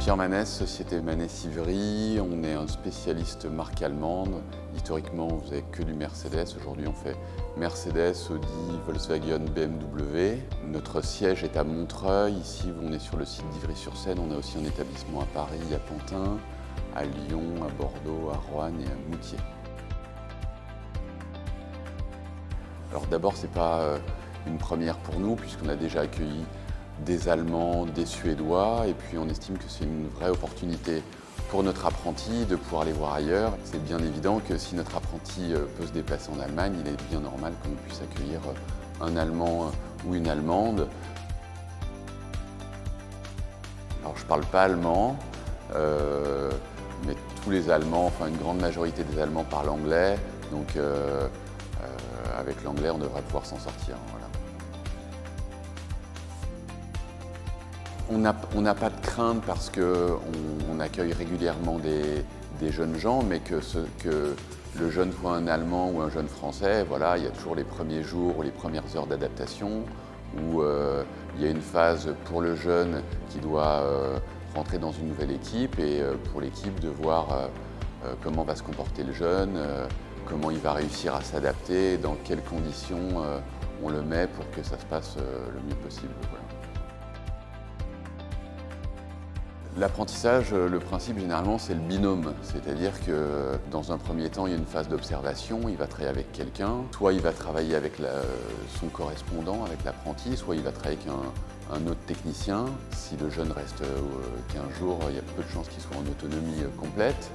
Pierre Manès, société Manès-Ivry, on est un spécialiste marque allemande. Historiquement, on faisait que du Mercedes. Aujourd'hui, on fait Mercedes, Audi, Volkswagen, BMW. Notre siège est à Montreuil. Ici, on est sur le site d'Ivry-sur-Seine. On a aussi un établissement à Paris, à Pantin, à Lyon, à Bordeaux, à Roanne et à Moutier. Alors d'abord, ce n'est pas une première pour nous, puisqu'on a déjà accueilli des Allemands, des Suédois, et puis on estime que c'est une vraie opportunité pour notre apprenti de pouvoir aller voir ailleurs. C'est bien évident que si notre apprenti peut se déplacer en Allemagne, il est bien normal qu'on puisse accueillir un Allemand ou une Allemande. Alors je ne parle pas allemand, mais tous les Allemands, enfin une grande majorité des Allemands parlent anglais, donc avec l'anglais on devrait pouvoir s'en sortir. Voilà. On n'a pas de crainte parce qu'on accueille régulièrement des jeunes gens, mais que le jeune soit un Allemand ou un jeune Français, voilà, il y a toujours les premiers jours ou les premières heures d'adaptation où il y a une phase pour le jeune qui doit rentrer dans une nouvelle équipe et pour l'équipe de voir comment va se comporter le jeune, comment il va réussir à s'adapter, dans quelles conditions on le met pour que ça se passe le mieux possible. Voilà. L'apprentissage, le principe généralement c'est le binôme, c'est-à-dire que dans un premier temps il y a une phase d'observation, il va travailler avec quelqu'un, soit il va travailler avec son correspondant, avec l'apprenti, soit il va travailler avec un autre technicien. Si le jeune reste 15 jours, il y a peu de chances qu'il soit en autonomie complète,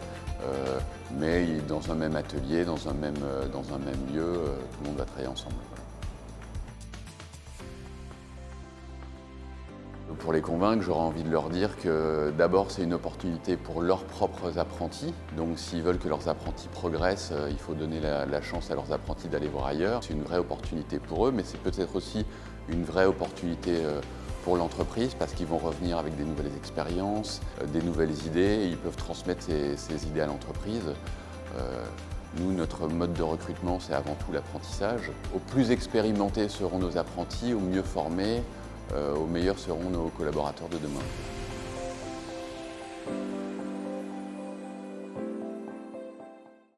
mais dans un même atelier, dans un même lieu, tout le monde va travailler ensemble. Voilà. Pour les convaincre, j'aurais envie de leur dire que d'abord c'est une opportunité pour leurs propres apprentis. Donc s'ils veulent que leurs apprentis progressent, il faut donner la chance à leurs apprentis d'aller voir ailleurs. C'est une vraie opportunité pour eux, mais c'est peut-être aussi une vraie opportunité pour l'entreprise parce qu'ils vont revenir avec des nouvelles expériences, des nouvelles idées et ils peuvent transmettre ces idées à l'entreprise. Nous, notre mode de recrutement, c'est avant tout l'apprentissage. Au plus expérimentés seront nos apprentis, au mieux formés, au meilleur seront nos collaborateurs de demain.